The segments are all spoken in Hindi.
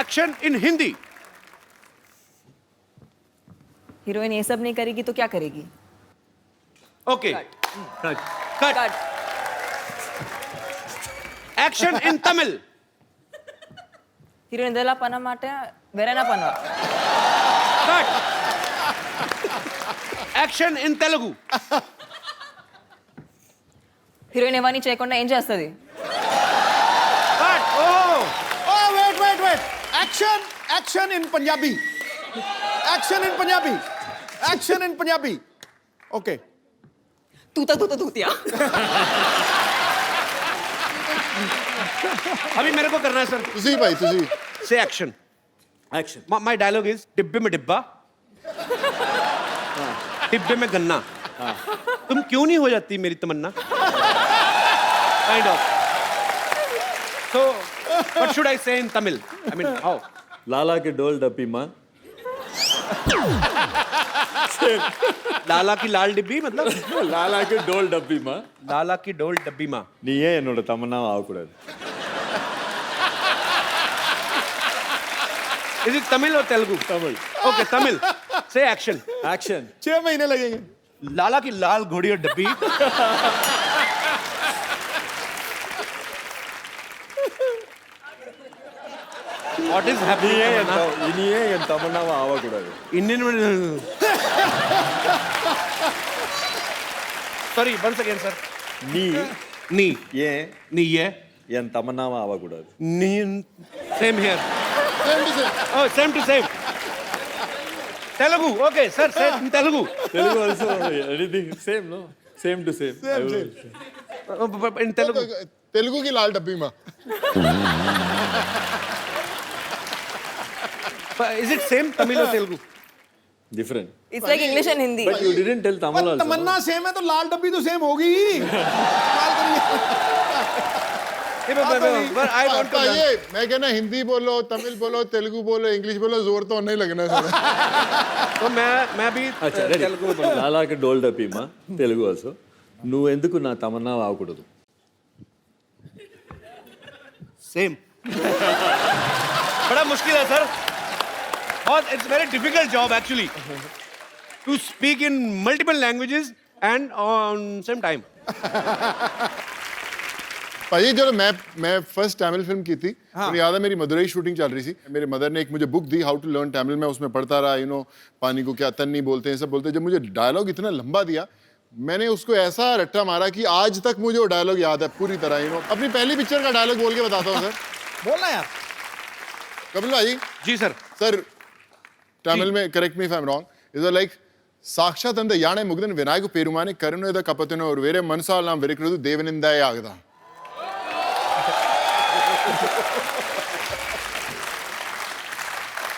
Action in Hindi. हीरोइन ये सब नहीं करेगी तो क्या करेगी? Okay, cut. Cut. Cut. Action in Tamil. Heroine ಇದೆಲ್ಲ ಪನ ಮಾಟೆ ಬೇರೆನ ಪನ. Cut. Action in Telugu. Heroine ఎవరిని చేయకుండా ఏం చేస్తుంది? Cut. Oh, Oh, wait. Action in Punjabi. Action in Punjabi. Okay. तूतिया. अभी मेरे को करना है सर। तुझी भाई तुझी। से action. Action. My dialogue is डिब्बे में डिब्बा, डिब्बे में गन्ना, तुम क्यों नहीं हो जाती मेरी तमन्ना? Kind of. So what should I say in Tamil? I mean how? लाला के डोल डब्बी माँ। लाला की लाल डिब्बी मतलब लाला के डोल डब्बी माँ लाला की डोल डब्बी माँ। நீயே என்னோட தமன்னாவை ஆகக்கூடாது. इज इट तमिल और तेलुगु? तमिल. ओके, तमिल। से एक्शन। एक्शन. 6 महीने लगेंगे. लाला की लाल घोड़ी और डब्बी। What is happening? இனியே என் தமன்னாவை ஆகக்கூடாது. Indian. Sorry, once again, sir. நீ Ni. ஏன் Ni ye. என் தமன்னாவை ஆகக்கூடாது. Ni. Same here. Same to same. Oh, same to same. Telugu. Okay, sir. Same Telugu. Telugu also anything same no same to same. In Telugu. Telugu की लाल डब्बी माँ. Is it same Tamil or Telugu? Different. It's like English and Hindi. But you didn't tell Tamil also. Tamannaah same है तो लाल डब्बी तो सेम होगी ही. But I want to learn. ये मैं कहना हिंदी बोलो, तमिल बोलो, तेलुगु बोलो, इंग्लिश बोलो, जोर तो नहीं लगना है. तो मैं भी अच्छा ready. तेलुगु में बोलूँ. లాలా के डोल डब्बी माँ తెలుగు also. నువ్వు ఎందుకు నా తమన్నాவை ఆగకూడదు? सेम. बड़ा मुश्किल है सर. और it's very difficult job actually to speak in multiple languages and on same time. भाई जो मैं फर्स्ट तमिल फिल्म की थी, मुझे याद है मेरी मदुरई शूटिंग चल रही थी. मेरे मदर ने एक मुझे बुक दी, हाउ टू लर्न तमिल. मैं उसमें पढ़ता रहा, पानी को क्या तन्नी बोलते हैं, सब बोलते हैं. जब मुझे डायलॉग इतना लंबा दिया, मैंने उसको ऐसा रट्टा मारा कि आज तक मुझे वो डायलॉग याद है पूरी तरह. अपनी पहली पिक्चर का डायलॉग बोल के बताता हूँ सर. बोलना यार. कपिल भाई. जी सर. सर तमिल में correct me if I am wrong, is like साक्षात अंद याने मुग्धन विनायक पेरुमाने करुणेद कपतिनो और वेरे मनसाल नाम वेरिकृतु देवनिंदाय आगदा.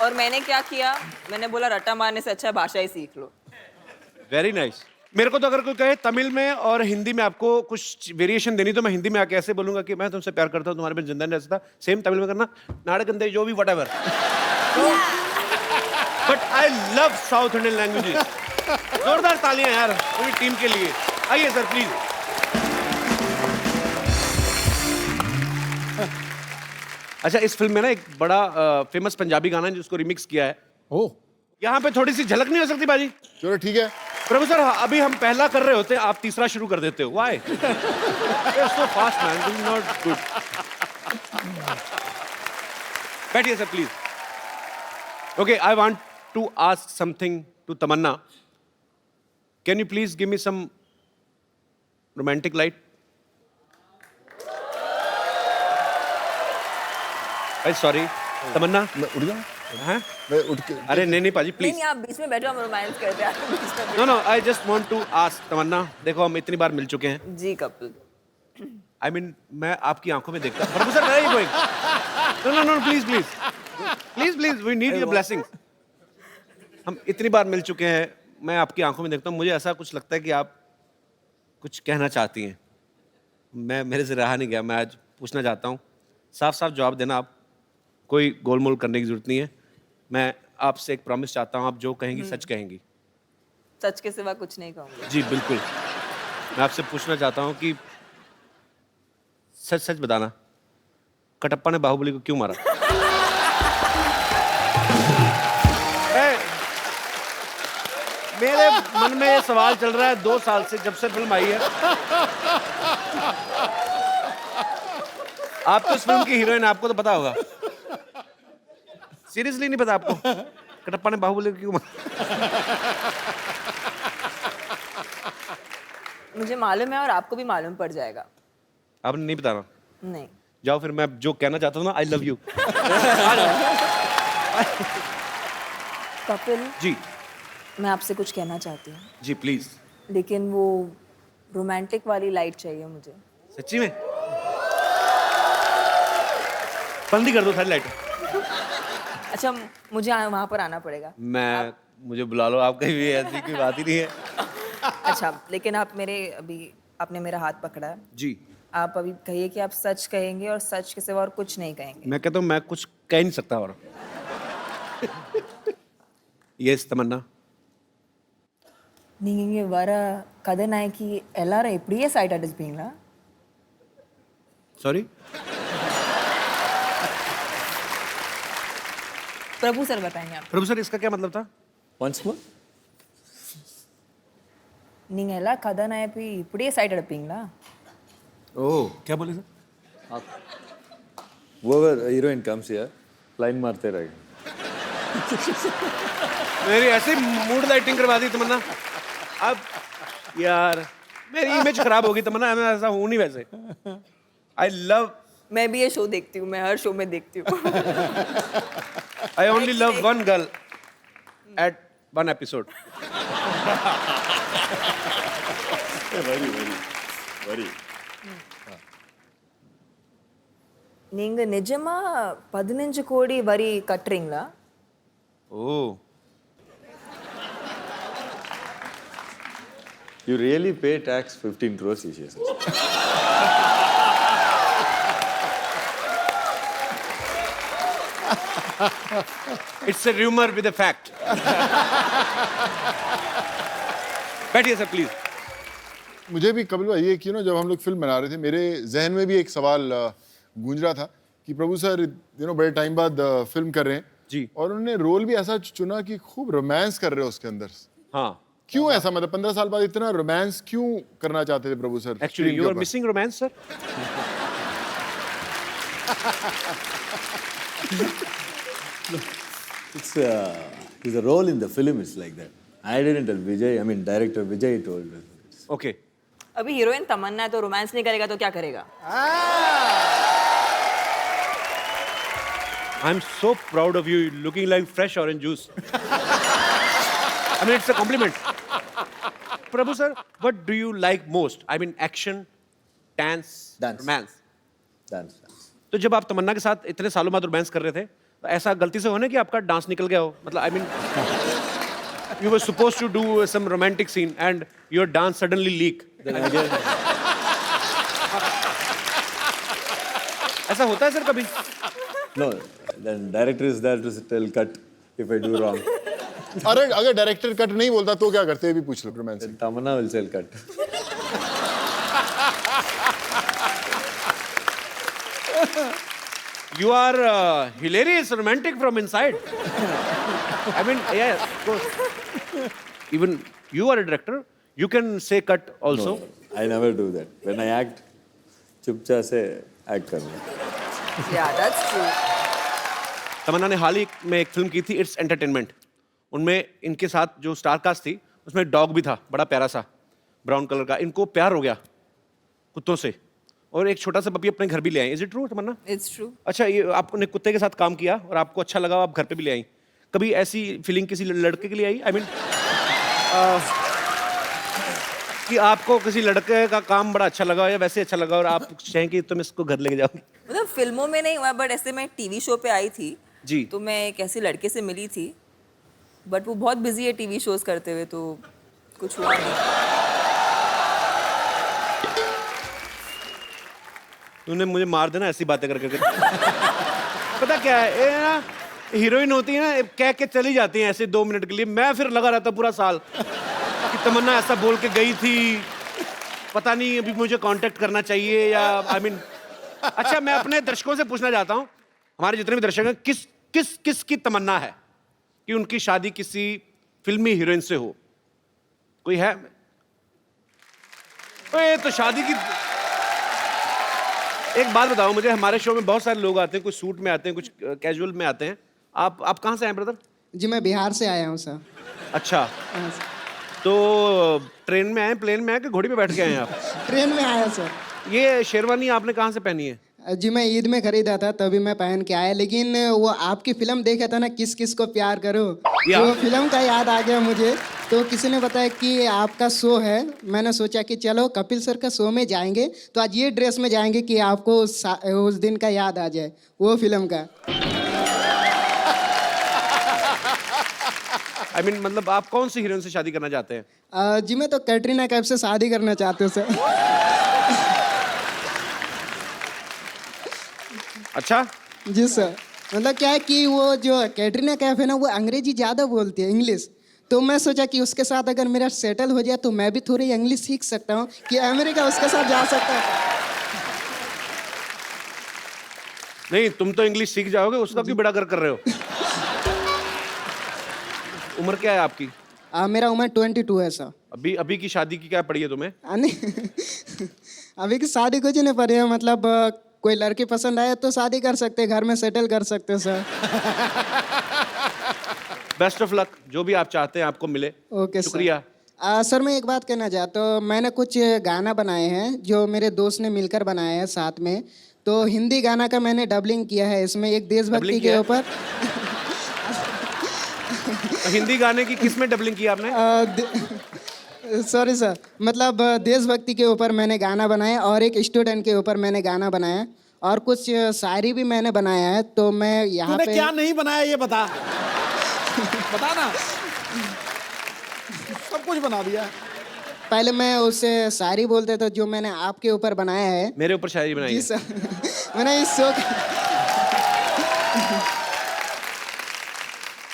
और मैंने क्या किया? मैंने बोला रट्टा मारने से अच्छा भाषा ही सीख लो. Very nice. मेरे को तो अगर कोई कहे तमिल में और हिंदी में आपको कुछ वेरिएशन देनी, तो मैं हिंदी में आके ऐसे बोलूंगा कि मैं तुमसे प्यार करता हूँ, तुम्हारे में जिंदा नहीं रह सकता. सेम तमिल में करना, नाटक अंदर जो भी whatever. But I love south Indian languages. जोरदार तालियां यार पूरी टीम के लिए. आइए सर प्लीज. अच्छा, इस फिल्म में ना एक बड़ा फेमस पंजाबी गाना है जिसको रिमिक्स किया है. ओह, यहाँ पे थोड़ी सी झलक नहीं हो सकती बाजी? चलो ठीक है. प्रभु सर, अभी हम पहला कर रहे होते हैं, आप तीसरा शुरू कर देते हो. Why? So fast man, this is not good. बैठिए sir please. Okay, I want to ask something to Tamannaah. Can you please give me some romantic light? Sorry Tamannaah. उठ जाऊं? हैं? मैं उठ के. अरे नहीं पाजी प्लीज. नहीं, आप बीच में बैठो, हम रोमांस करते हैं. No no, I just want to ask Tamannaah. देखो हम इतनी बार मिल चुके हैं. जी कपिल. I mean, मैं आपकी आंखों में देखता हूँ. Sir, where are you going? No, please, we need your blessings. हम इतनी बार मिल चुके हैं, मैं आपकी आंखों में देखता हूँ, मुझे ऐसा कुछ लगता है कि आप कुछ कहना चाहती हैं. मेरे से रहा नहीं गया, मैं आज पूछना चाहता हूँ. साफ जवाब देना आप. कोई गोलमोल करने की जरूरत नहीं है. मैं आपसे एक प्रॉमिस चाहता हूँ, आप जो कहेंगी सच कहेंगी. सच के सिवा कुछ नहीं कहूंगी. जी बिल्कुल. मैं आपसे पूछना चाहता हूँ कि सच बताना, कटप्पा ने बाहुबली को क्यों मारा? मेरे मन में ये सवाल चल रहा है 2 साल से, जब से फिल्म आई है। आप तो इस फिल्म की हीरोइन, आपको तो पता होगा। सीरियसली नहीं पता आपको? कटप्पा ने बाहुबली क्यों मुझे मालूम है और आपको भी मालूम पड़ जाएगा। आपने नहीं बताना? नहीं। जाओ फिर, मैं जो कहना चाहता हूँ ना, आई लव यू। कपिल, जी मैं आपसे कुछ कहना चाहती हूँ, जी प्लीज। लेकिन वो रोमांटिक वाली लाइट चाहिए मुझे। सच्ची में? बंदी कर दो सारी लाइट। अच्छा, मुझे वहाँ पर आना पड़ेगा। मुझे बुला लो, आप कहीं भी, ऐसी कोई बात ही नहीं है। अच्छा, लेकिन आपने मेरा हाथ पकड़ा है। जी आप अभी कहिए कि आप सच कहेंगे और सच के सिवा और कुछ नहीं कहेंगे। मैं कहता हूँ मैं कुछ कह नहीं सकता और। यस तमन्ना। நீங்க வர கதாநாயகி எல்லாரும் இப்படியே சைட் அடிச்சுப்பீங்களா? सॉरी? प्रभु सर बताएंगे आप। प्रभु सर, इसका क्या मतलब था? once more நீங்க எல்லா கதாநாயகி இப்படியே சைட் அடிப்பீங்களா? ओह, क्या बोले sir? whoever heroine comes here line मारते रहेंगे। मेरी ऐसे मूड लाइटिंग करवा दी तमन्ना। अब यार मेरी इमेज खराब होगी तमन्ना, मैं ऐसा हूँ नहीं वैसे। आई लव, मैं भी ये शो देखती हूँ, मैं हर शो में देखती हूँ। I only love one girl at one episode. very நீங்க நிஜமா 15 கோடி வரி கட்டுறீங்களா? Oh, you really pay tax 15 crores each year, sir. It's a rumor with a fact. बैठिए सर प्लीज। मुझे भी कपिल भाई, ये कि ना जब हम लोग फिल्म बना रहे थे, मेरे जहन में भी एक सवाल गूंज रहा था कि प्रभु सर बड़े टाइम बाद फिल्म कर रहे हैं जी। और उन्होंने रोल भी ऐसा चुना कि खूब रोमांस कर रहे हो उसके अंदर। हाँ, क्यों ऐसा, मतलब 15 साल बाद इतना रोमांस क्यों करना चाहते थे Prabhu sir? Actually you are missing romance sir. It's the role in the film is like that. I didn't tell Vijay, I mean director Vijay told us. Okay, अभी हीरोइन तमन्ना है तो रोमांस नहीं करेगा तो क्या करेगा? I am so proud of you, looking like fresh orange juice. I mean it's a compliment. Prabhu sir, what do you like most? I mean action, dance, Dance. Romance. Dance. तो जब आप तमन्ना के साथ इतने सालों बाद रोमांस कर रहे थे, तो ऐसा गलती से होने कि आपका डांस निकल गया हो? मतलब I mean you were supposed to do some romantic scene and your dance suddenly leak. Then again, ऐसा होता है सर कभी? no, then director is there to tell cut if I do wrong. अरे अगर डायरेक्टर कट नहीं बोलता तो क्या करते हैं, भी पूछ लो romance. Then Tamanna will tell cut. You are hilarious, romantic from inside. I mean, yeah, of course. Even you are a director. You can say cut also. No, I never do that. When I act, चुपचाप से act करना. Yeah, that's true. तमन्ना ने हाल ही में एक फिल्म की थी, इट्स एंटरटेनमेंट। उनमें इनके साथ जो स्टार कास्ट थी, उसमें एक डॉग भी था, बड़ा प्यारा सा, ब्राउन कलर का। इनको प्यार हो गया कुत्तों से और एक छोटा सा पपी अपने घर भी ले आई। Is it true Tamannaah? It's true. अच्छा, ये आपने कुत्ते के साथ काम किया और आपको अच्छा लगा, आप घर पे भी ले आई। कभी ऐसी फीलिंग किसी लड़के के लिए आई? आई मीन कि आपको किसी लड़के का काम बड़ा अच्छा लगा या वैसे अच्छा लगा और आप चाहें कि तुम इसको घर लेके जाओ? मतलब फिल्मों में नहीं हुआ, बट ऐसे मैं टीवी शो पे आई थी जी। तो मैं एक ऐसे लड़के से मिली थी, बट वो बहुत बिजी है टीवी शोज करते हुए, तो कुछ हुआ नहीं। तूने मुझे मार देना ऐसी बातें कर करके। पता क्या है, ये ना हीरोइन होती है ना, कह के चली जाती हैं ऐसे 2 मिनट के लिए। मैं फिर लगा रहता पूरा साल कि तमन्ना ऐसा बोल के गई थी, पता नहीं अभी मुझे कांटेक्ट करना चाहिए या आई मीन। अच्छा, मैं अपने दर्शकों से पूछना चाहता हूँ, हमारे जितने भी दर्शक हैं, किस किस किस की तमन्ना है कि उनकी शादी किसी फिल्मी हीरोइन से हो? कोई है? ओए तो शादी की एक बात बताओ मुझे, हमारे शो में बहुत सारे लोग आते हैं, कुछ सूट में आते हैं, कुछ कैजुअल में आते हैं। आप कहाँ से आए ब्रदर? जी मैं बिहार से आया हूँ सर। अच्छा, हाँ, सर। तो ट्रेन में आए, प्लेन में आए कि घोड़ी पे बैठ के आए हैं आप? ट्रेन में आया सर। ये शेरवानी आपने कहाँ से पहनी है? जी मैं ईद में खरीदा था तभी मैं पहन के आया, लेकिन वो आपकी फिल्म देखा था ना, किस किस को प्यार करूं, या। वो फिल्म का याद आ गया मुझे। तो किसी ने बताया कि आपका शो है, मैंने सोचा कि चलो कपिल सर का शो में जाएंगे, तो आज ये ड्रेस में जाएंगे कि आपको उस दिन का याद आ जाए, वो फिल्म का। I mean, मतलब आप कौन सी हीरोइन से शादी करना चाहते हैं? जी मैं तो कैटरीना कैफ से शादी करना चाहते हूँ सर। अच्छा, जी सर, मतलब क्या है कि वो जो कैटरीना कैफ है ना, वो अंग्रेजी ज़्यादा बोलती है, इंग्लिश। तो मैं सोचा कि उसके साथ अगर मेरा सेटल हो जाए तो मैं भी थोड़ी इंग्लिश सीख सकता हूँ कि अमेरिका उसके साथ जा सकता है। नहीं तुम तो इंग्लिश सीख जाओगे, उसका क्यों बड़ा कर रहे हो? उम्र क्या है आपकी? मेरा उम्र 22 है सर। अभी की शादी की क्या पड़ी है तुम्हें? नहीं अभी की शादी कुछ नहीं पड़ी है, मतलब कोई लड़की पसंद आए तो शादी कर सकते हैं, घर में सेटल कर सकते हैं सर। बेस्ट ऑफ लक, जो भी आप चाहते हैं आपको मिले। Okay sir. शुक्रिया। सर मैं एक बात कहना चाहता हूँ, मैंने कुछ गाना बनाए हैं जो मेरे दोस्त ने मिलकर बनाए हैं साथ में। तो हिंदी गाना का मैंने डबलिंग किया है, इसमें एक देशभक्ति डबलिंग के किया है? ऊपर। तो हिंदी गाने की किस में डबलिंग की आपने? सॉरी सर, मतलब देशभक्ति के ऊपर मैंने गाना बनाया और एक स्टूडेंट के ऊपर मैंने गाना बनाया और कुछ शायरी भी मैंने बनाया है। तो मैं यहाँ तूने पे क्या नहीं बनाया ये बता। बता ना। सब कुछ बना दिया। पहले मैं उससे शायरी बोलते थे जो मैंने आपके ऊपर बनाया है। मेरे ऊपर शायरी बनाई जी है? सर मैंने इस शो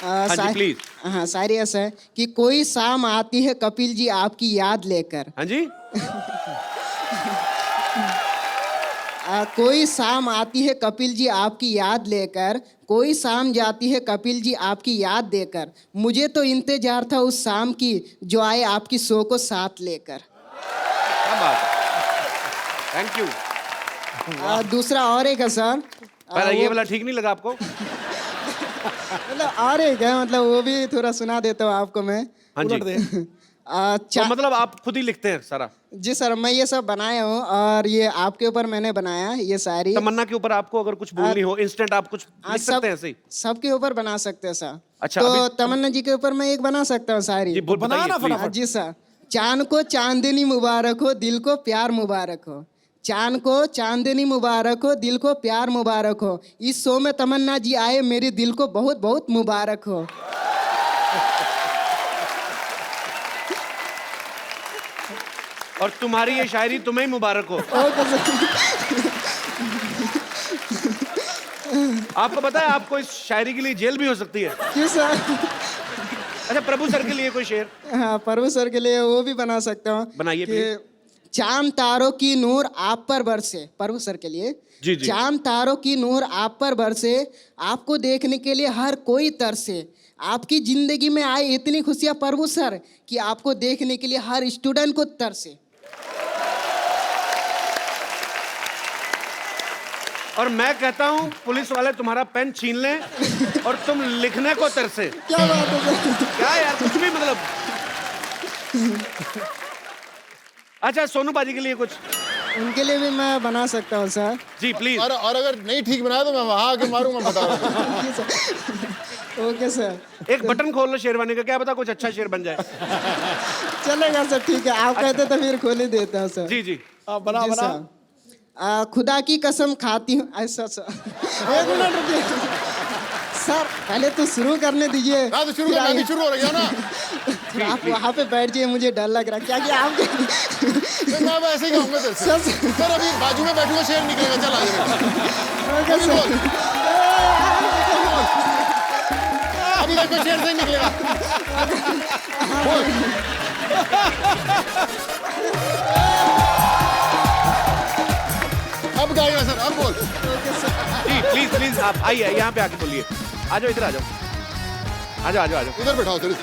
हाँ जी प्लीज। हाँ शायरी ऐसा है कि कोई शाम आती है कपिल जी आपकी याद लेकर। हाँ जी। कोई शाम आती है कपिल जी आपकी याद लेकर, कोई शाम जाती है कपिल जी आपकी याद देकर, मुझे तो इंतजार था उस शाम की जो आए आपकी शो को साथ लेकर। क्या बात है, थैंक यू। दूसरा और एक है सर। पहला ये वाला ठीक नहीं लगा आपको? मतलब और एक है, मतलब वो भी थोड़ा सुना देता हूँ आपको मैं। हाँ जी। उलट दे। तो मतलब आप खुद ही लिखते हैं सारा? जी सर, मैं ये सब बनाया हूँ और ये आपके ऊपर मैंने बनाया ये शायरी। तमन्ना के ऊपर आपको अगर कुछ बोलनी हो इंस्टेंट आप कुछ लिख सकते हैं ऐसे ही? सबके ऊपर बना सकते हैं सर। अच्छा, तो अभी- तमन्ना जी के ऊपर मैं एक बना सकता हूँ शायरी। जी बोल बनाना बताइए फटाफट। please। जी सर। चांद को चांदनी मुबारक हो, दिल को प्यार मुबारक हो। चांद को चांदनी मुबारक हो, दिल को प्यार मुबारक हो। इस शो में तमन्ना जी आए, मेरे दिल को बहुत बहुत मुबारक हो। और तुम्हारी ये शायरी तुम्हें ही मुबारक हो। Okay sir. आपको पता है आपको इस शायरी के लिए जेल भी हो सकती है। जी सर। अच्छा प्रभु सर के लिए कोई शेर? हाँ, प्रभु सर के लिए वो भी बना सकता हूँ। बनाइए, कि चांद तारों की नूर आप पर बरसे, प्रभु सर के लिए। जी, जी। चांद तारों की नूर आप पर बरसे, आपको देखने के लिए हर कोई तरसे। आपकी जिंदगी में आए इतनी खुशियाँ प्रभु सर कि आपको देखने के लिए हर स्टूडेंट को तरसे। और मैं कहता हूँ पुलिस वाले तुम्हारा पेन छीन लें और तुम लिखने को तरसे। क्या बात है सर? क्या यार कुछ भी मतलब। अच्छा सोनू बाजी के लिए कुछ? उनके लिए भी मैं बना सकता हूँ सर। Ji please. और अगर नहीं ठीक बनाया तो मैं वहां आके मारूंगा, बता रहा हूं। जी सर। Okay sir. एक बटन खोल लो शेरवानी का, क्या पता कुछ अच्छा शेर बन जाए। चलेगा सर, ठीक है, आप कहते तो फिर खोल ही देता हूँ सर। जी जी। बना जी बना। सर। खुदा की कसम खाती हूँ ऐसा सर। एक मिनट रुकिए सर, पहले तो शुरू करने दीजिए। हाँ तो शुरू फिर करना, आइए। अभी शुरू हो रहा है ना। फिर आप वहाँ पे बैठ जाइए, मुझे डर लग रहा है क्या कि आप। तो मैं अब ऐसे ही कहूंगा तेरे से। सर सर अभी बाजू में बैठूंगा, शेर निकलेगा, चल आ जाएगा। ओके अभी सर। बोल। अभी देखो शेर से ही निकलेगा। बोल। अब गाएगा सर, अब बोल। जी प्लीज प्लीज आप आइए यहाँ पे आके बोलिए। आ जाओ इधर आ जाओ। आ जाओ आ जाओ आ जाओ। इधर बैठाओ सर।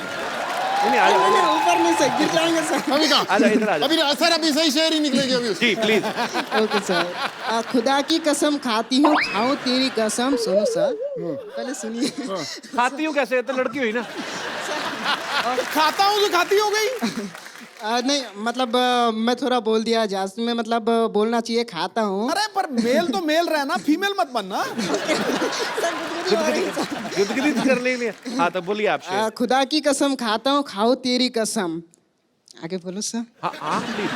नहीं, आ जाओ, नहीं, ऊपर नहीं सर, गिर जाएंगे सर। अभी आ जाओ, इधर आ कहाँ जाओ। अभी सर अभी सही शेर ही निकलेगी अभी उसकी। जी प्लीज। Okay sir. खुदा की कसम खाती हूँ, खाऊं तेरी कसम। सुनो सर, पहले सुनिए। खाती हूँ कैसे, तो लड़की हुई ना। खाता हूँ तो खाती हो गई। नहीं मतलब मैं थोड़ा बोल दिया जास्त में, मतलब बोलना चाहिए खाता हूँ। अरे पर मेल तो मेल रहना, फीमेल मत बनना। गुदगुदी कर ले लिया। हाँ तो बोलिए आप शेर। खुदा की कसम खाता हूँ, खाओ तेरी कसम। आगे बोलो सर। हाँ हाँ प्लीज।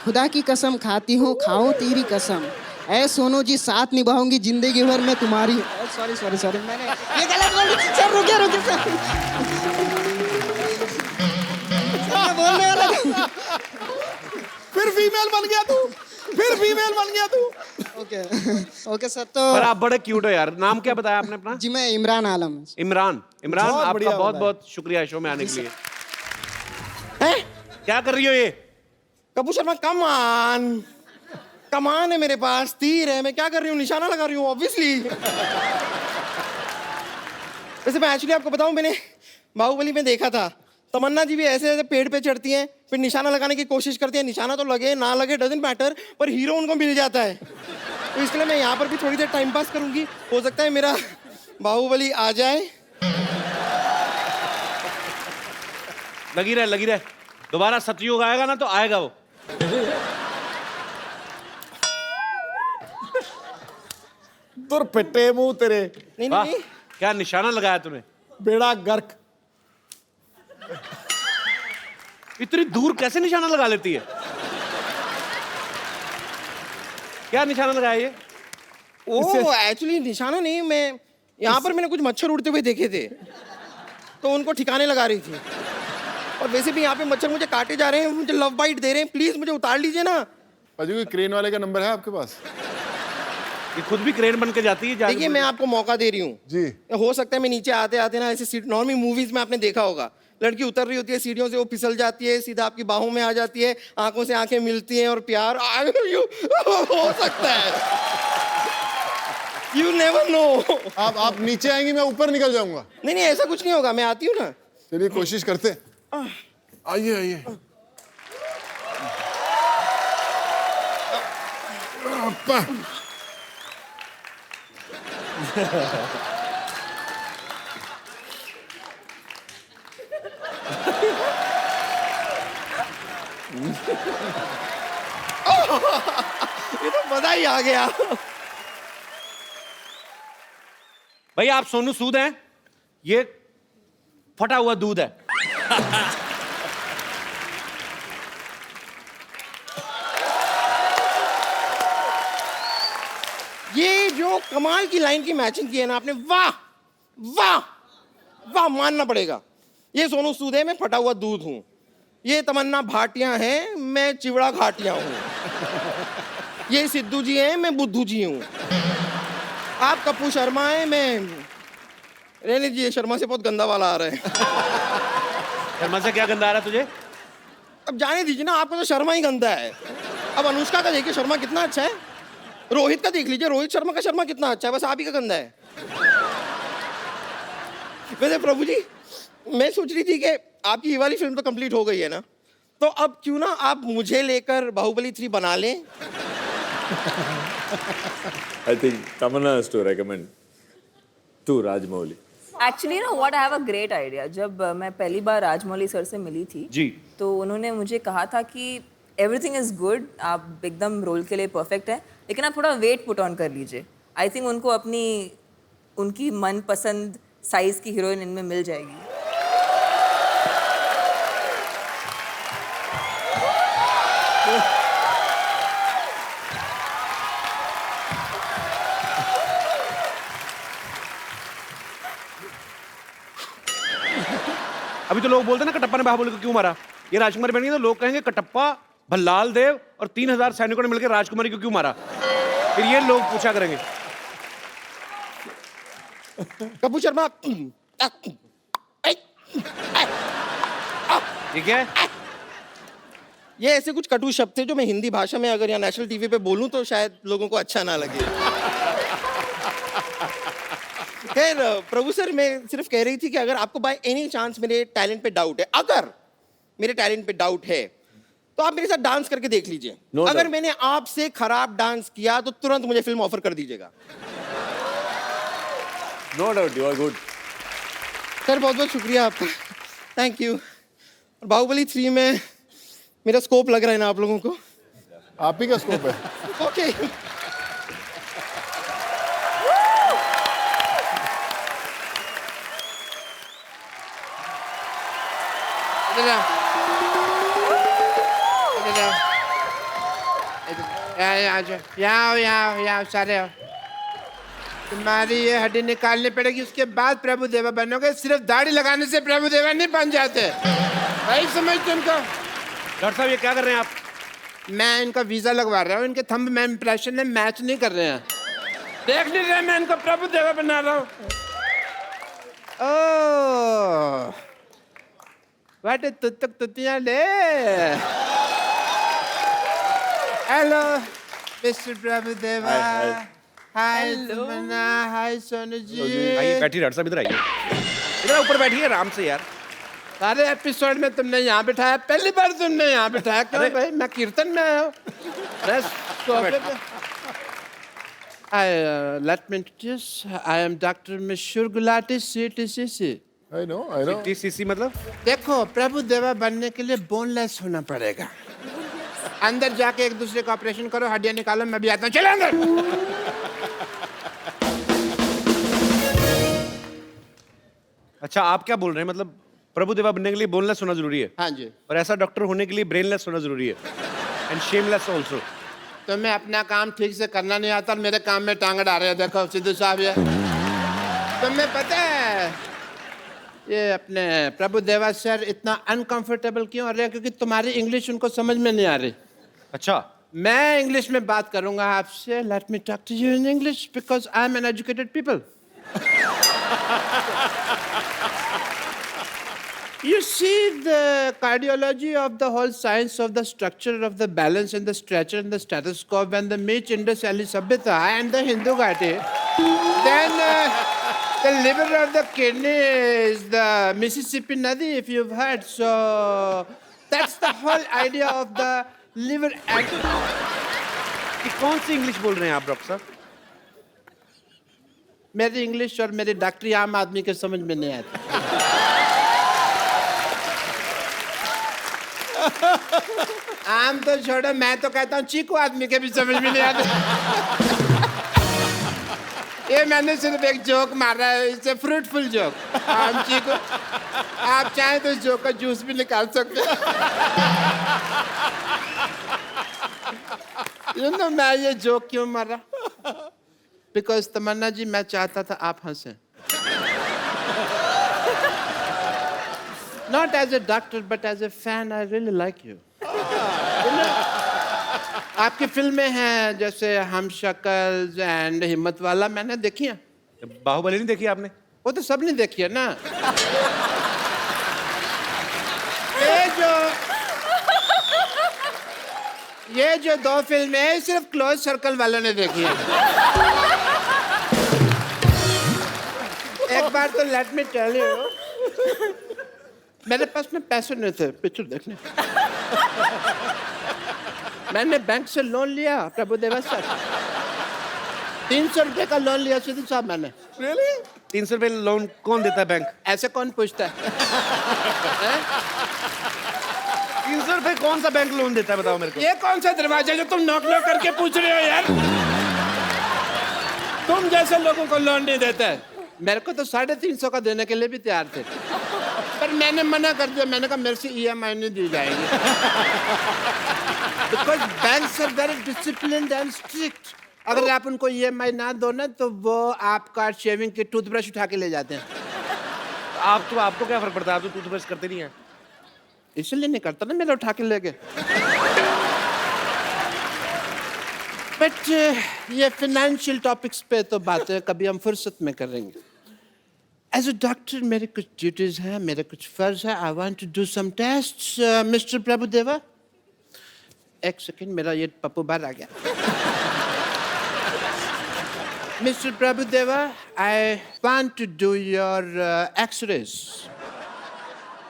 खुदा की कसम खाती हूँ, खाओ तेरी कसम। ऐ सोनू जी, साथ निभाऊंगी जिंदगी भर मैं तुम्हारी। सॉरी सॉरी सॉरी, मैंने ये गलत बोल दी। सर रुकिए रुकिए सर। सर, मैं बोलने वाला था। फिर फीमेल बन गया तू, फिर फीमेल बन गया तू। Okay okay sir. तो पर आप बड़े क्यूट हो यार। नाम क्या बताया आपने अपना? जी मैं इमरान आलम। इमरान। इमरान बहुत आपका बढ़िया बहुत बताया। बहुत शुक्रिया शो में आने के लिए। हैं? क्या कर रही हो ये? कपूर शर्मा, कमान है मेरे पास, तीर है, मैं क्या कर रही हूँ, निशाना लगा रही हूँ ऑब्वियसली। वैसे मैं एक्चुअली आपको बताऊं, मैंने बाहुबली में देखा था, तमन्ना जी भी ऐसे ऐसे पेड़ पे चढ़ती हैं, फिर निशाना लगाने की कोशिश करती है, निशाना तो लगे ना लगे डजंट मैटर, पर हीरो उनको मिल जाता है। तो इसलिए मैं यहाँ पर भी थोड़ी देर टाइम पास करूंगी, हो सकता है मेरा बाहुबली आ जाए। लगी रहे। दोबारा सतयुग आएगा ना तो आएगा वो। तुर पिट्टे मुंह तेरे, नहीं वाह, नहीं नहीं, क्या निशाना लगाया तूने। बेड़ा गर्क। इतनी दूर कैसे निशाना लगा लेती है? क्या निशाना लगाया ये? वो एक्चुअली निशाना नहीं, मैं यहाँ पर मैंने कुछ मच्छर उड़ते हुए देखे थे, तो उनको ठिकाने लगा रही थी। और वैसे भी यहाँ पे मच्छर मुझे काटे जा रहे हैं, मुझे लव बाइट दे रहे हैं, प्लीज मुझे उतार लीजिए ना। पाजी कोई क्रेन वाले का नंबर है आपके पास? ये खुद भी क्रेन बन के जाती है। देखिए मैं आपको मौका दे रही हूँ जी। हो सकता है मैं नीचे आते आते ना ऐसे सीट, नॉर्मली मूवीज में आपने देखा होगा, लड़की उतर रही होती है सीढ़ियों से, वो फिसल जाती है, सीधा आपकी बाहों में आ जाती है, आंखों से आंखें मिलती हैं और प्यार हो सकता है। You never know. आप नीचे आएंगी, मैं ऊपर निकल जाऊंगा। नहीं नहीं ऐसा कुछ नहीं होगा, मैं आती हूँ ना। चलिए कोशिश करते हैं। आइए आइए। अप्पा। ये तो मजा ही आ गया। भाई आप सोनू सूद हैं, ये फटा हुआ दूध है। ये जो कमाल की लाइन की मैचिंग की है ना आपने, वाह वाह वाह, मानना पड़ेगा। ये सोनू सूद है, मैं फटा हुआ दूध हूं। ये तमन्ना भाटिया है, मैं चिवड़ा घाटिया हूं। ये सिद्धू जी हैं, मैं बुद्धू जी हूं। आप कपूर शर्मा हैं, मैं रहने दीजिए, शर्मा से बहुत गंदा वाला आ रहा है। शर्मा से क्या गंदा आ रहा है तुझे? अब जाने दीजिए ना, आपको तो शर्मा ही गंदा है। अब अनुष्का का देखिए शर्मा कितना अच्छा है, रोहित का देख लीजिए, रोहित शर्मा का शर्मा कितना अच्छा है, बस आप ही का गंदा है। वैसे प्रभु जी, मैं सोच रही थी कि आपकी ये वाली फिल्म तो कंप्लीट हो गई है ना, तो अब क्यों ना आप मुझे लेकर बाहुबली 3 बना लें। I think Tamanna has to recommend to Rajmouli. Actually ना what I have a great idea. जब मैं पहली बार राजमौली सर से मिली थी जी। तो उन्होंने मुझे कहा था कि एवरीथिंग इज गुड, आप एकदम रोल के लिए परफेक्ट है, लेकिन आप थोड़ा वेट पुट ऑन कर लीजिए। आई थिंक उनको अपनी उनकी मनपसंद साइज की हीरोइन इनमें मिल जाएगी। अभी तो लोग बोलते हैं ना कटप्पा ने बाहुबली को क्यों मारा। ये राजकुमारी बन गई तो लोग कहेंगे कटप्पा भल्लाल देव और 3000 सैनिकों ने मिलकर राजकुमारी को क्यों मारा। फिर ये लोग पूछा करेंगे। कपूर शर्मा, ये क्या है? ये ऐसे कुछ कटु शब्द थे जो मैं हिंदी भाषा में अगर यहाँ नेशनल टीवी पे बोलूं तो शायद लोगों को अच्छा ना लगे। खैर प्रभु सर, मैं सिर्फ कह रही थी कि अगर आपको बाय एनी चांस मेरे टैलेंट पे डाउट है, अगर मेरे टैलेंट पे डाउट है, तो आप मेरे साथ डांस करके देख लीजिए। No अगर doubt. मैंने आपसे खराब डांस किया तो तुरंत मुझे फिल्म ऑफर कर दीजिएगा। No doubt, you are good. Sir बहुत बहुत शुक्रिया आपका, थैंक यू। और बाहुबली 3 में मेरा स्कोप लग रहा है ना आप लोगों को? आप ही का स्कोप है। ओके। इधर आओ, इधर आओ, यहाँ आ जाओ, यहाँ आओ सारे आओ। तुम्हारी ये हड्डी निकालनी पड़ेगी, उसके बाद प्रभु देवा बनोगे। सिर्फ दाढ़ी लगाने से प्रभु देवा नहीं बन जाते भाई, समझ तुमको। डॉक्टर साहब ये क्या कर रहे हैं आप? मैं इनका वीजा लगवा रहा हूँ, इनके थंब में इंप्रेशन में मैच नहीं कर रहे हैं। देख नहीं रहे मैं इनको प्रभु देवा बना रहा हूँ। ओह वाटे तुतक तुतियां ले। हेलो मिस्टर प्रभु देवा। हाय तमन्ना, हाय सोनू जी। आइए बैठिए डॉक्टर साहब, इधर आइए, इधर ऊपर बैठिए आराम से यार। सारे एपिसोड में तुमने यहाँ बिठाया, पहली बार तुमने यहाँ बिठाया क्यों भाई? मैं कीर्तन में आया हूँ, मैं सोफे पे। Let me introduce, I am Dr. Mishur Gulati, CTCC. I know, I know. TCC मतलब? देखो प्रभु देवा बनने के लिए बोनलेस होना पड़ेगा। अंदर जाके एक दूसरे का ऑपरेशन करो, हड्डियां निकालो, मैं भी आता हूँ, चलो अंदर। अच्छा आप क्या बोल रहे हैं, मतलब प्रभु देवा बनने के लिए बोनलेस होना जरूरी है? हाँ जी। और ऐसा डॉक्टर होने के लिए ब्रेनलेस होना जरूरी है, एंड शेमलेस ऑल्सो। तुम्हें अपना काम ठीक से करना नहीं आता और मेरे काम में टांग अड़ा रहे हो। देखो सिद्धू साहब, ये तुम्हें पता है ये अपने प्रभु देवा सर इतना अनकंफर्टेबल क्यों हो रहे हैं? क्योंकि तुम्हारी इंग्लिश उनको समझ में नहीं आ रही। अच्छा मैं इंग्लिश में बात करूंगा आपसे। Let me talk to you in English because I am an educated people. You see the cardiology of the whole science of the structure of the balance and the stretcher and the stethoscope and the Meech Indus Valley Sabhyata and the Hindu Ghati. Then the liver of the kidney is the Mississippi Nadi, if you've heard. So that's the whole idea of the liver. ये कौन सी इंग्लिश बोल रहे हैं आप डॉक्टर साहब? मेरी इंग्लिश और मेरी डॉक्टरी आम आदमी के समझ में नहीं आती। आम तो छोड़ो, मैं तो कहता हूँ चीकू आदमी के भी समझ में नहीं आते। ये मैंने सिर्फ एक जोक मारा है, इससे फ्रूटफुल जोक। आम चीकू, आप चाहें तो इस जोक का जूस भी निकाल सकते हैं। You know, मैं ये जोक क्यों मारा? बिकॉज तमन्ना जी, मैं चाहता था आप हंसें। Not as a doctor, but as a fan, I really like you. आपकी फिल्में हैं जैसे हम शक्ल एंड हिम्मत वाला, मैंने देखी है। बाहुबली नहीं देखी आपने? वो तो सब ने देखी है ना। ये जो दो फिल्में हैं सिर्फ क्लोज सर्कल वालों ने देखी है। एक बार तो लेट मी टेल यू, मेरे पास में पैसे नहीं थे पिक्चर देखने। मैंने बैंक से लोन लिया प्रभु देवा सर, 300 रुपए का लोन लिया सिद्धू साहब मैंने। Really? 300 रुपए लोन कौन देता है बैंक? ऐसे कौन पूछता है? 300 रुपए कौन सा बैंक लोन देता है बताओ मेरे को? ये कौन सा दरवाजा जो तुम नॉक नॉक करके पूछ रहे हो यार? तुम जैसे लोगों को लोन नहीं देता है। मेरे को तो 350 का देने के लिए भी तैयार थे, पर मैंने मना कर दिया। मैंने कहा मेरे से EMI नहीं दी जाएगी। Because banks are very disciplined and strict. अगर आप उनको EMI ना दो ना तो वो आपका शेविंग की टूथब्रश उठा के ले जाते हैं। आपको क्या फर्क पड़ता है? आप तो टूथब्रश करते नहीं है। इसलिए नहीं करता ना, मेरा उठा के ले गए। बट ये फाइनेंशियल टॉपिक्स पे तो बातें कभी हम फुर्सत में करेंगे। एज अ डॉक्टर मेरे कुछ ड्यूटीज हैं, मेरे कुछ फर्ज है। I want to do some tests. Mister Prabhu Deva, एक सेकंड, मेरा ये पप्पू बाहर आ गया। Mr. Prabhudeva, I want to do your X-rays.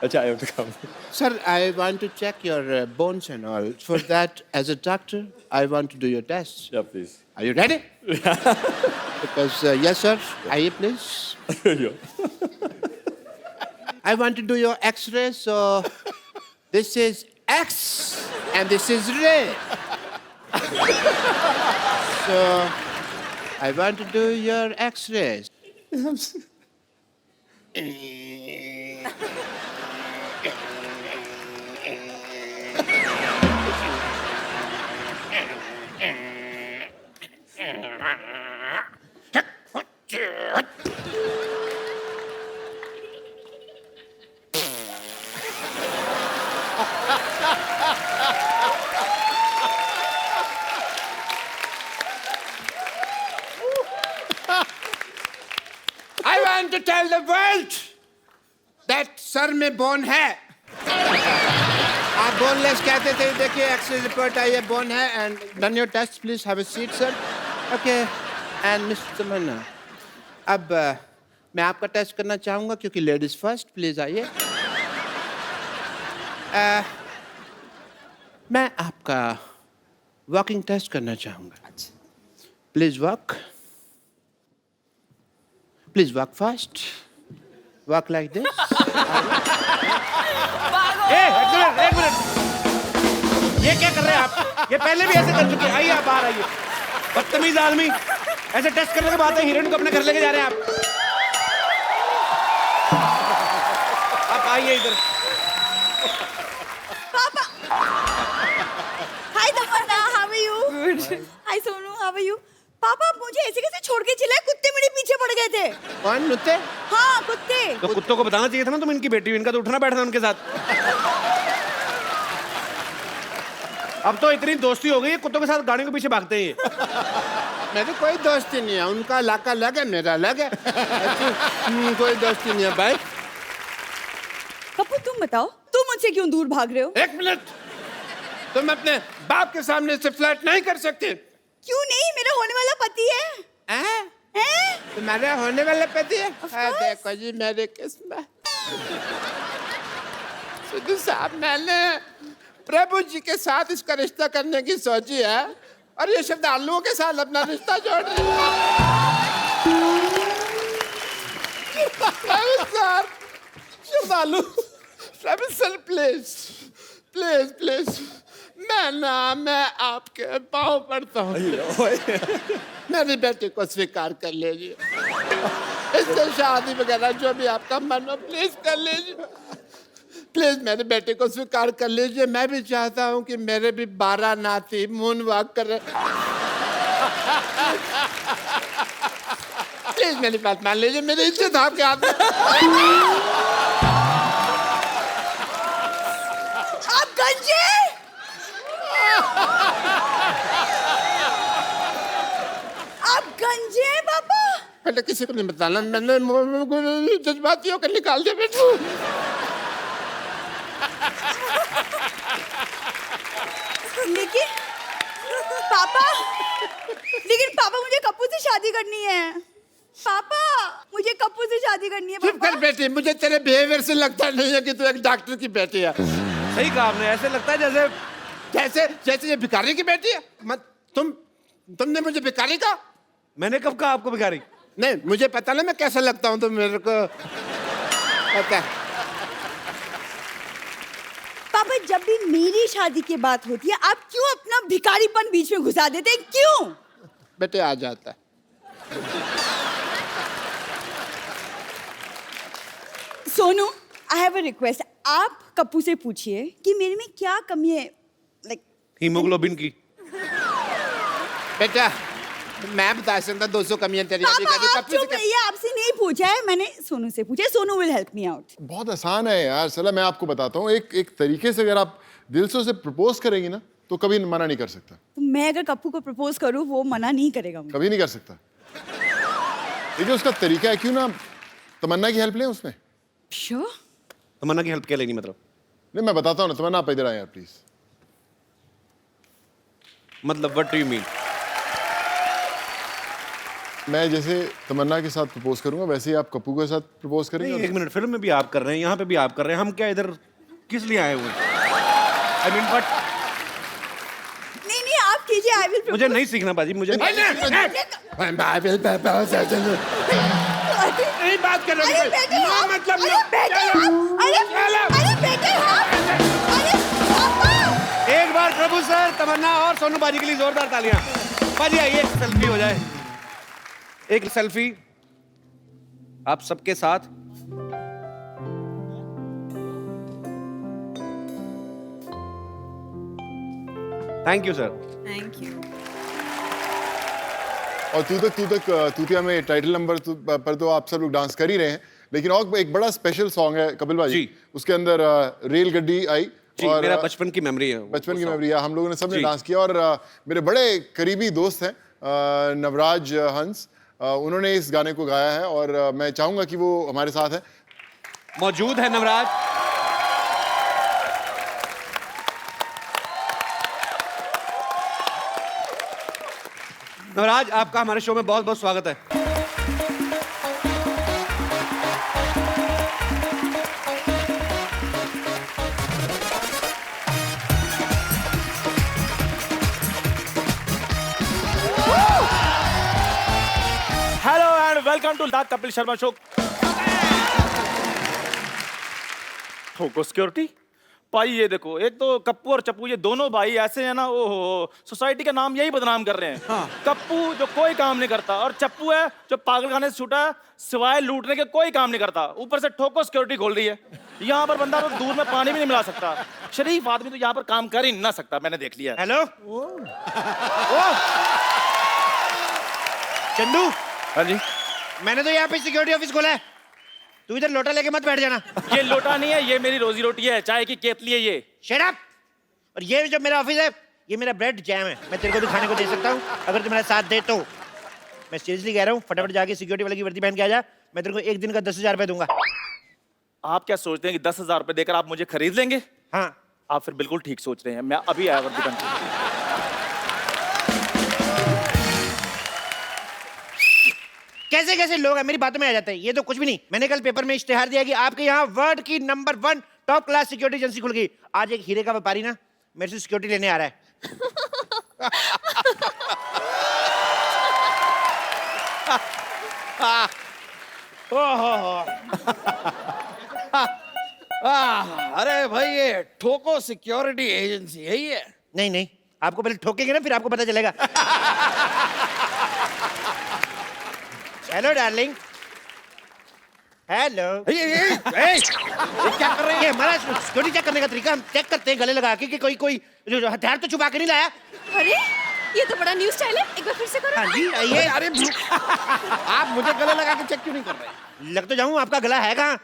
Acha, I have to come. Sir, I want to check your bones and all. For that, as a doctor, I want to do your tests. Yeah, please. Are you ready? Because, yes, sir. Aye, please. Yeah. I want to do your X-ray, so this is X and this is ray. So I want to do your X-rays. I want to tell the world that sir में बोन है. आप बोनलेस कहते थे, देखिए एक्सरे रिपोर्ट आई है, बोन है. And done your test, please have a seat sir. Okay. And mister Tamannaah, अब मैं आपका टेस्ट करना चाहूँगा क्योंकि लेडीज फर्स्ट. प्लीज आइए. मैं आपका वॉकिंग टेस्ट करना चाहूँगा. Please walk. Please walk fast. Walk like this. एक मिनट. ये क्या कर रहे हैं आप? ये पहले भी ऐसे कर चुके हैं. आइए आप बाहर आइए. बदतमीज आदमी. ऐसे टेस्ट करने के बाद हीरोइन को अपने घर लेके जा रहे हैं आप. आप आइए इधर. Papa. Hi Tamanna, how are you? Good. Hi Sonu, how are you? पापा, आप मुझे ऐसे कैसे छोड़ के चले? कुत्ते मेरे पीछे पड़ गए थे. कौन कुत्ते? हाँ, कुत्ते. तो कुत्तों को बताना चाहिए था ना तुम इनकी बेटी हो. इनका तो उठना बैठना उनके साथ. अब तो इतनी दोस्ती हो गई है, कुत्तों के साथ गाड़ी के पीछे भागते हैं ये. मेरी कोई दोस्ती नहीं है. उनका इलाका अलग है, मेरा अलग है. कोई दोस्ती नहीं है भाई. पप्पू, तुम बताओ, तुम मुझसे क्यों दूर भाग रहे हो? एक मिनट. तुम अपने बाप के सामने से फ्लर्ट नहीं कर सकते. क्यों नहीं? मेरा होने वाला पति है. हैं? तुम्हारा होने वाला पति है? देखो जी, मेरी किस्मत. सिद्धू साहब, मैंने प्रभु जी के साथ इसका रिश्ता करने की सोची है और ये श्रद्धालुओं के साथ अपना रिश्ता जोड़ रही है. श्रद्धालु, प्रभु सर, प्लीज प्लीज प्लीज, मैं आपके पाँव पड़ता हूँ. मेरी बेटी को स्वीकार कर लीजिए. इससे शादी वगैरह जो भी आपका मन हो, प्लीज कर लीजिए. प्लीज मेरी बेटी को स्वीकार कर लीजिए. मैं भी चाहता हूँ कि मेरे भी 12 नाती मून वॉक कर. प्लीज मेरी बात मान लीजिए. मेरी इज्जत आपके हाथ में. आप गंजे. आप गंजे हैं पापा. बेटा, किसी को नहीं बताना. मैंने जज्बाती होकर निकाल दिया बेटा. लेकिन पापा, मुझे कप्पू से शादी करनी है. पापा, मुझे कप्पू से शादी करनी है. चुप कर बेटी. मुझे तेरे बिहेवियर से लगता नहीं है कि तू एक डॉक्टर की बेटी है. सही कहा आपने. ऐसे लगता है जैसे जैसे जैसे ये भिखारी की बेटी है. मत तुमने मुझे भिखारी कहा. मैंने कब कहा आपको भिखारी? नहीं, मुझे पता ना मैं कैसा लगता हूँ, तो मेरे को पता है. पापा, जब भी मेरी शादी की बात होती है, आप क्यों अपना भिखारीपन बीच में घुसा देते हैं? क्यों? बेटे, आ जाता है. सोनू, आई हैव अ रिक्वेस्ट. आप कप्पू से पूछिए कि मेरे में क्या कमी है. लाइक हीमोग्लोबिन की. बेटा, मैं बता सकता 200 कमियां तेरी. पापा, आप चुप रहिए. आपसे नहीं पूछा है, मैंने सोनू से पूछा है. Sonu will help me out. बहुत आसान है यार. सला, मैं आपको बताता हूँ. एक तरीके से अगर आप दिल से उसे प्रपोज करेंगी ना, तो कभी मना नहीं कर सकता. तो मैं अगर कप्पू को प्रपोज करूं, वो मना नहीं करेगा मुझे. कभी नहीं कर सकता. देखिए, उसका तरीका है. क्यों ना तमन्ना की हेल्प लें उसमें. श्योर. तमन्ना की हेल्प क्या लेनी मतलब? नहीं, मैं बताता हूँ ना. तमन्ना, आप इधर आए यार प्लीज. मतलब व्हाट डू यू मीन? मैं जैसे तमन्ना के साथ प्रपोज करूंगा वैसे ही आप कप्पू के साथ प्रपोज नहीं, करेंगे? एक मिनट, फिल्म में भी आप कर रहे हैं, यहाँ पे भी आप कर रहे हैं, हम क्या इधर किस लिए आए हुए हैं? आई मीन बट नहीं आप कीजिए, आई विल मुझे नहीं सीखना बाजी, मुझे नहीं। नहीं बात कर रहे अरे बेटे हाँ, मतलब अरे बेटे हाँ, अरे बेटे हाँ, अरे पापा। एक बार प्रभु सर, तमन्ना और सोनू बाजी के लिए जोरदार तालियां। बाजी आइए, एक सेल्फी हो जाए, एक सेल्फी आप सबके साथ। Thank you sir. Thank you. और तूतिया में टाइटल नंबर पर तो आप सब लोग डांस कर ही रहे हैं, लेकिन और एक बड़ा स्पेशल सॉन्ग है कपिल भाई जी। उसके अंदर रेल गड्डी आई जी, और मेरा बचपन की मेमोरी है, बचपन की मेमोरी है, हम लोगों ने सबने जी। डांस किया और मेरे बड़े करीबी दोस्त हैं नवराज हंस, उन्होंने इस गाने को गाया है और मैं चाहूंगा कि वो हमारे साथ है। मौजूद है नवराज। नवराज, आपका हमारे शो में बहुत बहुत स्वागत है। Hello and welcome to the Kapil Sharma show. ठोको सिक्योरिटी भाई, ये देखो, एक तो कप्पू और चप्पू ये दोनों भाई ऐसे हैं ना, ओहो, सोसाइटी का नाम यही बदनाम कर रहे हैं। हाँ। कप्पू जो कोई काम नहीं करता और चप्पू है जो पागलखाने से छूटा है, सिवाय लूटने के कोई काम नहीं करता, ऊपर से ठोको सिक्योरिटी खोल रही है। यहाँ पर बंदा तो दूध में पानी भी नहीं मिला सकता, शरीफ आदमी तो यहाँ पर काम कर ही ना सकता, मैंने देख लिया। हेलो चंदू। हाँ जी, मैंने तो यहाँ पे सिक्योरिटी ऑफिस खोला है, तू इधर लोटा लेके मत बैठ जाना। ये लोटा नहीं है, ये मेरी रोजी रोटी है, चाय की केतली है ये। Shut up. और ये जो मेरा ऑफिस है, ये मेरा ब्रेड जैम है, मैं तेरे को भी खाने को दे सकता हूँ अगर तू मेरा साथ दे तो। मैं सीरियसली कह रहा हूँ, फटाफट जाके सिक्योरिटी वाले की वर्दी पहन के आ जा, मैं तेरे को एक दिन का 10,000 रुपये दूंगा। आप क्या सोचते हैं कि 10,000 रुपए देकर आप मुझे खरीद लेंगे? हाँ। आप फिर बिल्कुल ठीक सोच रहे हैं, मैं अभी आया वर्दी पहन के। कैसे कैसे लोग हैं, मेरी बातों में आ जाते हैं, ये तो कुछ भी नहीं। मैंने कल पेपर में इश्तेहार दिया कि आपके यहाँ वर्ल्ड की number 1 top class security agency खुल गई। आज एक हीरे का व्यापारी ना मेरे से सिक्योरिटी लेने आ रहा है। अरे भाई ये ठोको सिक्योरिटी एजेंसी है ये। नहीं नहीं, आपको पहले ठोकेंगे ना फिर आपको पता चलेगा। Hello darling. हेलो। ये क्या कर रहे हैं? ये हमारा सिक्योरिटी चेक करने का तरीका, हम चेक करते हैं गले लगा के कि कोई जो हथियार तो छुपा के नहीं लाया। अरे ये तो बड़ा न्यू स्टाइल है, एक बार फिर से करो। हाँ जी आइए। अरे आप मुझे गले लगा के चेक क्यों नहीं कर रहे? लग तो जाऊं, आपका गला है कहाँ?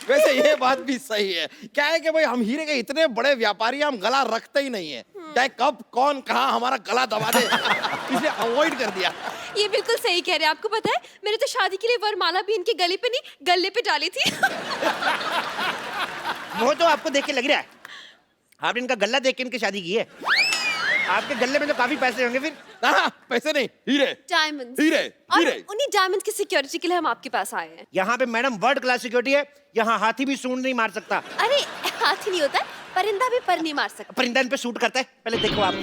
वैसे ये बात भी सही है, क्या है कि भाई हम हीरे के इतने बड़े व्यापारी हैं, हम गला रखते ही नहीं है, चाहे कब कौन कहाँ हमारा गला दबा दे, इसलिए अवॉइड कर दिया। ये बिल्कुल सही कह रहे हैं। आपको पता है मैंने तो शादी के लिए वरमाला भी इनके गले पे नहीं गले पे डाली थी। वो तो आपको देख के लग रहा है, आपने इनका गला देख के इनकी शादी की है। आपके गले में तो काफी पैसे होंगे फिर। हाँ, पैसे नहीं, हीरे। डायमंड्स। हीरे, और हीरे। उन्हीं डायमंड्स की सिक्योरिटी के लिए हम आपके पास आए हैं। यहाँ पे मैडम वर्ल्ड क्लास सिक्योरिटी है, यहाँ हाथी भी सूंड नहीं मार सकता। अरे हाथी नहीं होता है, परिंदा भी पर नहीं मार सकता। परिंदा इन पे सूट करता है, पहले देखो आप।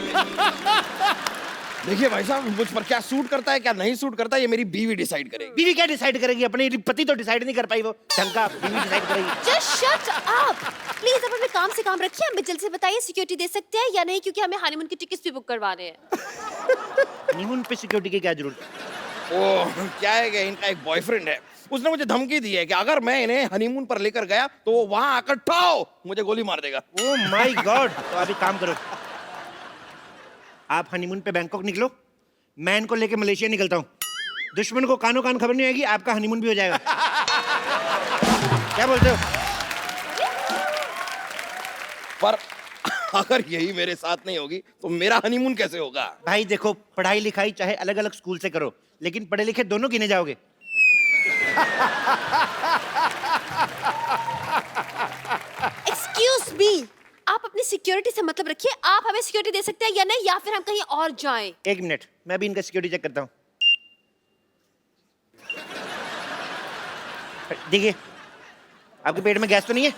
देखिए भाई साहब, मुझ पर क्या सूट करता है क्या नहीं सूट करता है ये मेरी बीवी डिसाइड करेगी। बीवी क्या डिसाइड करेगी? अपने पति तो डिसाइड नहीं कर पाई, वो ढंग का बीवी डिसाइड करेगी। Just shut up please. अब हमें काम से काम रखिए, हमें जल्दी से बताइए सिक्योरिटी दे सकते हैं या नहीं, क्योंकि हमें हनीमून की टिकट्स भी बुक करवाने हैं। हनीमून पे सिक्योरिटी की क्या जरूरत? ओह, क्या है कि इनका एक बॉयफ्रेंड है, उसने मुझे धमकी दी है कि अगर मैं इन्हें हनीमून पर लेकर गया तो वो वहां आकर ठाओ मुझे गोली मार देगा। Oh my God. तो अभी काम करो, आप हनीमून पे बैंकॉक निकलो, मैं इनको लेके मलेशिया निकलता हूँ। दुश्मन को कानो कान खबर नहीं आएगी, आपका हनीमून भी हो जाएगा। क्या बोलते हो? पर अगर यही मेरे साथ नहीं होगी तो मेरा हनीमून कैसे होगा? भाई देखो, पढ़ाई लिखाई चाहे अलग अलग स्कूल से करो, लेकिन पढ़े लिखे दोनों गिने जाओगे। एक्सक्यूज मी, आप अपने अपनी सिक्योरिटी से मतलब रखिए। आप हमें सिक्योरिटी दे सकते हैं या नहीं, या फिर हम कहीं और जाएं। 1 मिनट, मैं भी इनका सिक्योरिटी चेक करता हूँ। देखिए, आपके पेट में गैस तो नहीं है?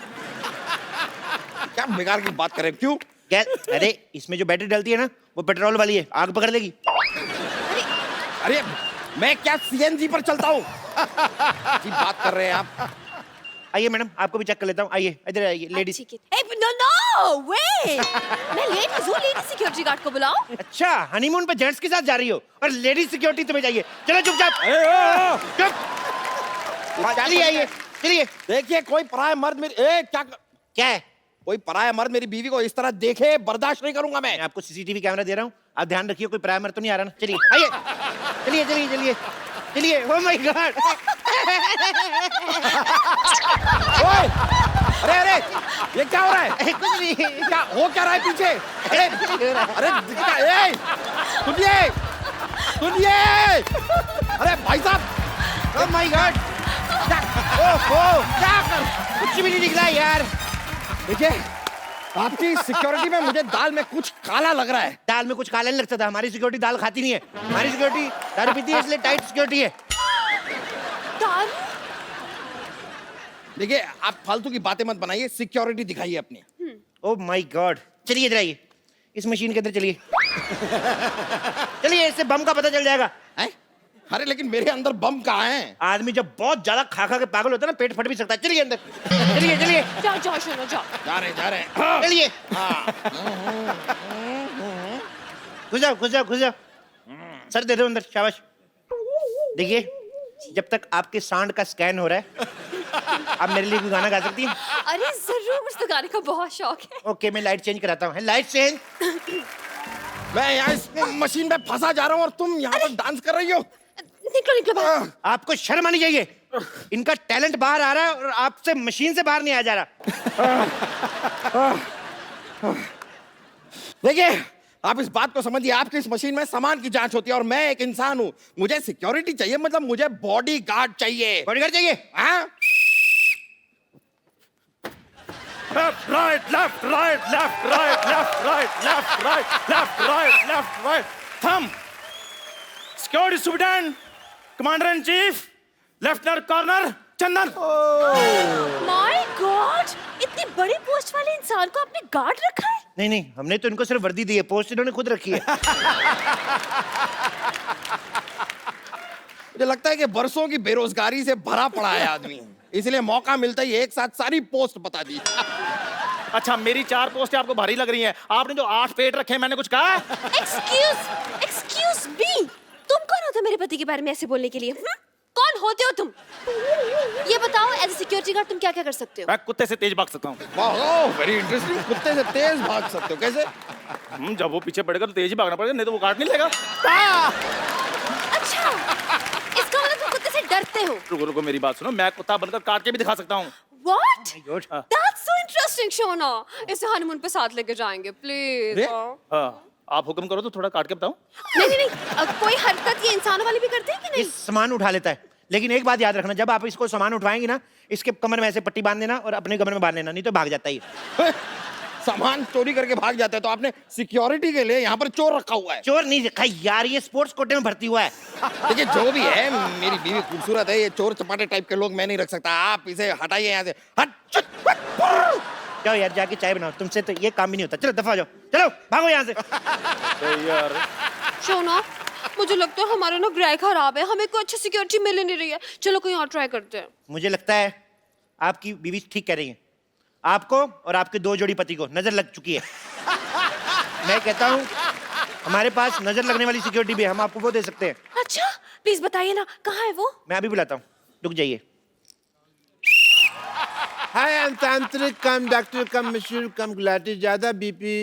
क्या बेकार की बात करें, क्यों? गैस? अरे इसमें जो बैटरी डलती है ना, वो पेट्रोल वाली है, आग पकड़ लेगी। अरे मैं क्या सीएनजी पर चलता हूँ? की बात कर रहे हैं आप? आइए मैडम, आपको भी चेक कर लेता हूँ। आइए इधर आइए, लेडीज। ठीक है। नो नो वे, मैं लेडीज हूँ, लेडीज सिक्योरिटी गार्ड को बुलाओ। अच्छा, हनीमून पे जेंट्स के साथ जा रही हो और लेडीज सिक्योरिटी तुम्हें चाहिए? चलो चुपचाप, चुप। चलिए आइए, चलिए। देखिए, कोई पराया मर्द मेरी क्या है? कोई पराया मर्द मेरी बीवी को इस तरह देखे, बर्दाश्त नहीं करूंगा मैं। मैं आपको सीसीटीवी कैमरा दे रहा हूँ, आप ध्यान रखिए कोई प्राइमर तो नहीं आ रहा ना। चलिए आइए, चलिए चलिए चलिए चलिए। Oh my God! अरे अरे, ये क्या हो रहा है? कुछ नहीं। क्या हो क्या रहा है पीछे? अरे ए, सुनिए सुनिए, अरे भाई साहब, ओह माय गॉड! ओहो, क्या कर? कुछ भी नहीं दिख रहा यार। देखिए, आपकी सिक्योरिटी में मुझे दाल में कुछ काला लग रहा है। दाल में कुछ काला नहीं लगता था, हमारी सिक्योरिटी दाल खाती नहीं है। हमारी सिक्योरिटी दारू पीती है, इसलिए टाइट सिक्योरिटी है। दारू? देखिए, आप फालतू की बातें मत बनाइए, सिक्योरिटी दिखाइए अपनी। Oh my God! चलिए इधर आइए, इस मशीन के अंदर चलिए। चलिए, इससे बम का पता चल जाएगा। हैं? अरे लेकिन मेरे अंदर बम कहाँ है? आदमी जब बहुत ज्यादा खा खा के पागल होता है ना, पेट फट भी सकता है। चलिए अंदर, चलिए चलिए। जाओ जाओ सुनो जाओ। जा रहे हैं। चलिए, घुस जाओ घुस जाओ घुस जाओ। सर दे दो अंदर, शाबाश। देखिए, जब तक आपके सांड का स्कैन हो रहा है, आप मेरे लिए कोई गाना गा सकती हैं? अरे जरूर, मुझे तो गाने का बहुत शौक है। ओके, मैं लाइट चेंज कराता हूँ। Light change. मैं यहाँ इस मशीन में फंसा जा रहा हूँ और तुम यहाँ पर डांस कर रही हो। निकलो निकलो बाहर। आपको शर्म आनी चाहिए। इनका टैलेंट बाहर आ रहा है और आपसे मशीन से बाहर नहीं आ जा रहा। देखिए, आप इस बात को समझिए, आपकी इस मशीन में सामान की जांच होती है और मैं एक इंसान हूँ। मुझे सिक्योरिटी चाहिए, मतलब मुझे बॉडी गार्ड चाहिए। बॉडीगार्ड चाहिए? हाँ? Left, right, left, right, left, right, left, right, left, right, left, right, left, right. Thumb. Security Superintendent, Commander in Chief, Lieutenant Colonel Chandan. My God, इतनी बड़ी पोस्ट वाले इंसान को आपने गार्ड रखा है? नहीं नहीं, हमने तो इनको सिर्फ वर्दी दी है, पोस्ट इन्होंने खुद रखी है। मुझे लगता है कि बरसों की बेरोजगारी से भरा पड़ा है आदमी, इसलिए मौका मिलता ही एक साथ सारी पोस्ट बता दी। अच्छा, मेरी 4 पोस्टें आपको भारी लग रही हैं। आपने जो 8 पेट रखे, मैंने कुछ कहा? एक्सक्यूज मी, तुम कौन होते मेरे पति के बारे में ऐसे बोलने के लिए? कौन होते हो तुम? ये बताओ, एज ए सिक्योरिटी गार्ड तुम क्या क्या कर सकते हो? मैं कुत्ते से तेज भाग सकता हूँ। वाह, वेरी इंटरेस्टिंग। कुत्ते से तेज भाग सकते हो? कैसे? जब वो पीछे पड़ेगा तो तेज ही भागना पड़ेगा, नहीं तो वो काट नहीं लेगा। अच्छा, इसका मतलब तुम कुत्ते से डरते हो? रुको रुको, मेरी बात सुनो, मैं कुत्ता बनकर काट के भी दिखा सकता हूँ। What? That's so interesting, Shona. इसे हनीमून पे साथ लेके जाएंगे, प्लीज। आप हुक्म करो तो थोड़ा काट के बताओ। नहीं नहीं नहीं, कोई हरकत ये इंसानों वाली भी करते हैं कि ये नहीं? सामान उठा लेता है, लेकिन एक बात याद रखना, जब आप इसको सामान उठवाएंगे ना, इसके कमर में ऐसे पट्टी बांध देना और अपने कमर में बांध लेना, नहीं तो भाग जाता है। सामान चोरी करके भाग जाता है, तो आपने सिक्योरिटी के लिए यहाँ पर चोर रखा हुआ है? चोर नहीं रखा यार, ये स्पोर्ट्स कोटे में भर्ती हुआ है। देखिए, जो भी है, मेरी बीवी खूबसूरत है, ये चोर चपाटे टाइप के लोग मैं नहीं रख सकता। आप इसे हटाइए यहाँ से। हट। जाओ यार, जाके चाय बनाओ, तुमसे तो ये काम भी नहीं होता। चलो दफा जाओ, चलो भागो यहाँ से। यार शोना, मुझे लगता है हमारा ना ग्रह खराब है, हमें कोई अच्छी सिक्योरिटी मिल नहीं रही है। चलो कहीं और ट्राई करते हैं। मुझे लगता है आपकी बीवी ठीक कह रही है, आपको और आपके 2 जोड़ी पति को नजर लग चुकी है। मैं कहता हूँ हमारे पास नजर लगने वाली सिक्योरिटी भी है, हम आपको वो दे सकते हैं। अच्छा, प्लीज बताइए ना, कहाँ है वो? मैं अभी बुलाता हूँ, रुक जाइए। Hi, I'm Tantric. Come, doctor, come, monsieur, come, Gulati, Jada, BP,